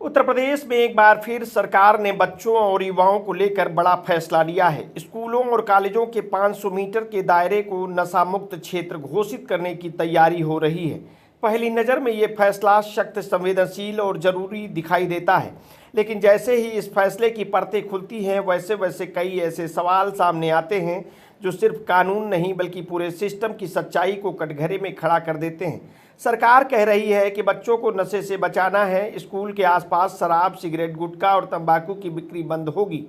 उत्तर प्रदेश में एक बार फिर सरकार ने बच्चों और युवाओं को लेकर बड़ा फैसला लिया है। स्कूलों और कॉलेजों के 500 मीटर के दायरे को नशा मुक्त क्षेत्र घोषित करने की तैयारी हो रही है। पहली नज़र में ये फैसला सख्त, संवेदनशील और जरूरी दिखाई देता है, लेकिन जैसे ही इस फैसले की परतें खुलती हैं वैसे वैसे कई ऐसे सवाल सामने आते हैं जो सिर्फ कानून नहीं बल्कि पूरे सिस्टम की सच्चाई को कटघरे में खड़ा कर देते हैं। सरकार कह रही है कि बच्चों को नशे से बचाना है। स्कूल के आसपास शराब, सिगरेट, गुटखा और तंबाकू की बिक्री बंद होगी।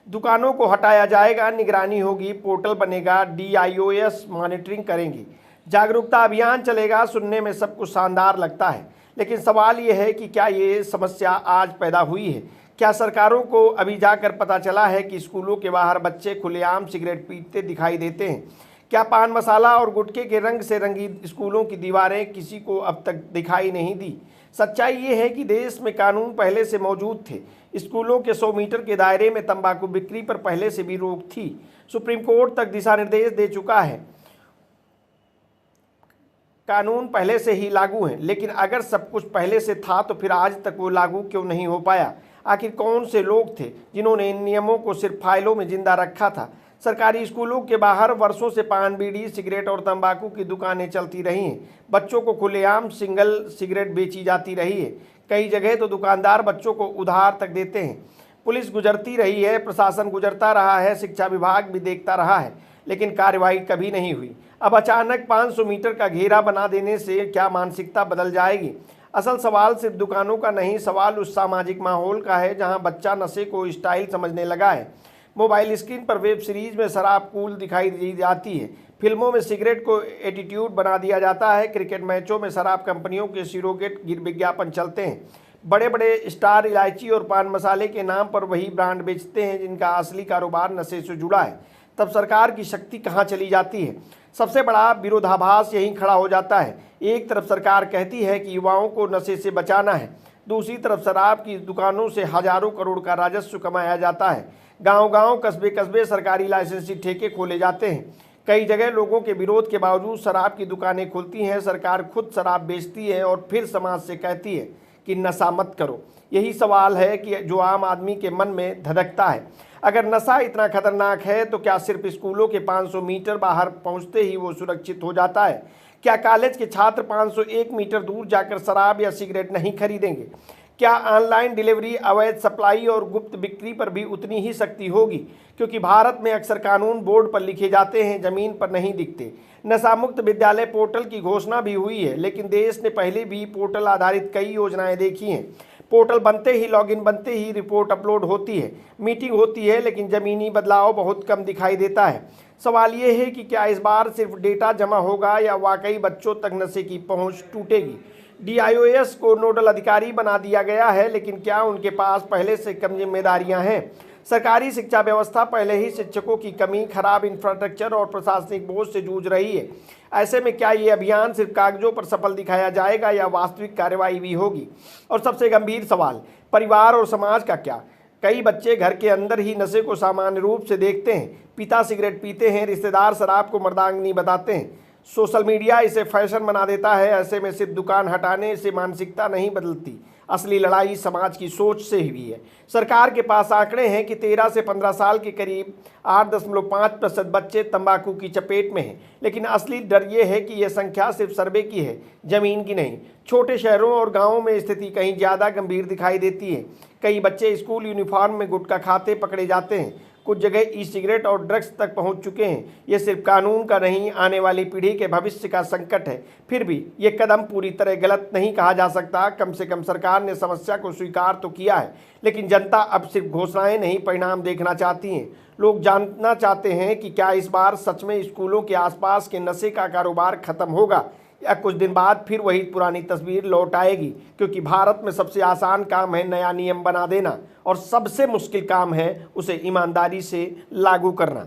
दुकानों को हटाया जाएगा, निगरानी होगी, पोर्टल बनेगा, DIOS मॉनिटरिंग करेंगी, जागरूकता अभियान चलेगा। सुनने में सब कुछ शानदार लगता है, लेकिन सवाल ये है कि क्या ये समस्या आज पैदा हुई है? क्या सरकारों को अभी जाकर पता चला है कि स्कूलों के बाहर बच्चे खुलेआम सिगरेट पीते दिखाई देते हैं? क्या पान मसाला और गुटखे के रंग से रंगी स्कूलों की दीवारें किसी को अब तक दिखाई नहीं दी? सच्चाई ये है कि देश में कानून पहले से मौजूद थे। स्कूलों के 100 मीटर के दायरे में तंबाकू बिक्री पर पहले से भी रोक थी। सुप्रीम कोर्ट तक दिशा निर्देश दे चुका है। कानून पहले से ही लागू हैं, लेकिन अगर सब कुछ पहले से था तो फिर आज तक वो लागू क्यों नहीं हो पाया? आखिर कौन से लोग थे जिन्होंने इन नियमों को सिर्फ फाइलों में जिंदा रखा था? सरकारी स्कूलों के बाहर वर्षों से पान, बीड़ी, सिगरेट और तंबाकू की दुकानें चलती रही हैं। बच्चों को खुलेआम सिंगल सिगरेट बेची जाती रही है। कई जगह तो दुकानदार बच्चों को उधार तक देते हैं। पुलिस गुजरती रही है, प्रशासन गुजरता रहा है, शिक्षा विभाग भी देखता रहा है, लेकिन कार्रवाई कभी नहीं हुई। अब अचानक 500 मीटर का घेरा बना देने से क्या मानसिकता बदल जाएगी? असल सवाल सिर्फ दुकानों का नहीं, सवाल उस सामाजिक माहौल का है जहां बच्चा नशे को स्टाइल समझने लगा है। मोबाइल स्क्रीन पर वेब सीरीज में शराब कूल दिखाई दी जाती है, फिल्मों में सिगरेट को एटीट्यूड बना दिया जाता है, क्रिकेट मैचों में शराब कंपनियों के सिरोगेट विज्ञापन चलते हैं। बड़े बड़े स्टार इलायची और पान मसाले के नाम पर वही ब्रांड बेचते हैं जिनका असली कारोबार नशे से जुड़ा है। तब सरकार की शक्ति कहाँ चली जाती है? सबसे बड़ा विरोधाभास यहीं खड़ा हो जाता है। एक तरफ सरकार कहती है कि युवाओं को नशे से बचाना है, दूसरी तरफ शराब की दुकानों से हजारों करोड़ का राजस्व कमाया जाता है। गांव-गांव, कस्बे-कस्बे सरकारी लाइसेंसी ठेके खोले जाते हैं। कई जगह लोगों के विरोध के बावजूद शराब की दुकानें खुलती हैं। सरकार खुद शराब बेचती है और फिर समाज से कहती है कि नशा मत करो। यही सवाल है कि जो आम आदमी के मन में धधकता है। अगर नशा इतना खतरनाक है तो क्या सिर्फ स्कूलों के 500 मीटर बाहर पहुंचते ही वो सुरक्षित हो जाता है? क्या कॉलेज के छात्र 501 मीटर दूर जाकर शराब या सिगरेट नहीं खरीदेंगे? क्या ऑनलाइन डिलीवरी, अवैध सप्लाई और गुप्त बिक्री पर भी उतनी ही सख्ती होगी? क्योंकि भारत में अक्सर कानून बोर्ड पर लिखे जाते हैं, जमीन पर नहीं दिखते। नशा मुक्त विद्यालय पोर्टल की घोषणा भी हुई है, लेकिन देश ने पहले भी पोर्टल आधारित कई योजनाएं देखी हैं। पोर्टल बनते ही, लॉगिन बनते ही रिपोर्ट अपलोड होती है, मीटिंग होती है, लेकिन ज़मीनी बदलाव बहुत कम दिखाई देता है। सवाल ये है कि क्या इस बार सिर्फ डेटा जमा होगा या वाकई बच्चों तक नशे की पहुंच टूटेगी? DIOS को नोडल अधिकारी बना दिया गया है, लेकिन क्या उनके पास पहले से कम जिम्मेदारियां हैं? सरकारी शिक्षा व्यवस्था पहले ही शिक्षकों की कमी, खराब इंफ्रास्ट्रक्चर और प्रशासनिक बोझ से जूझ रही है। ऐसे में क्या ये अभियान सिर्फ कागजों पर सफल दिखाया जाएगा या वास्तविक कार्रवाई भी होगी? और सबसे गंभीर सवाल, परिवार और समाज का क्या? कई बच्चे घर के अंदर ही नशे को सामान्य रूप से देखते हैं। पिता सिगरेट पीते हैं, रिश्तेदार शराब को मर्दांगनी बताते हैं, सोशल मीडिया इसे फैशन बना देता है। ऐसे में सिर्फ दुकान हटाने से मानसिकता नहीं बदलती, असली लड़ाई समाज की सोच से ही है। सरकार के पास आंकड़े हैं कि 13 से 15 साल के करीब 8.5% बच्चे तंबाकू की चपेट में हैं, लेकिन असली डर ये है कि यह संख्या सिर्फ सर्वे की है, जमीन की नहीं। छोटे शहरों और गाँवों में स्थिति कहीं ज़्यादा गंभीर दिखाई देती है। कई बच्चे स्कूल यूनिफॉर्म में गुटखा खाते पकड़े जाते हैं, कुछ जगह ई सिगरेट और ड्रग्स तक पहुंच चुके हैं। ये सिर्फ कानून का नहीं, आने वाली पीढ़ी के भविष्य का संकट है। फिर भी ये कदम पूरी तरह गलत नहीं कहा जा सकता। कम से कम सरकार ने समस्या को स्वीकार तो किया है, लेकिन जनता अब सिर्फ घोषणाएं नहीं, परिणाम देखना चाहती हैं। लोग जानना चाहते हैं कि क्या इस बार सच में स्कूलों के आसपास के नशे का कारोबार खत्म होगा या कुछ दिन बाद फिर वही पुरानी तस्वीर लौट आएगी? क्योंकि भारत में सबसे आसान काम है नया नियम बना देना और सबसे मुश्किल काम है उसे ईमानदारी से लागू करना।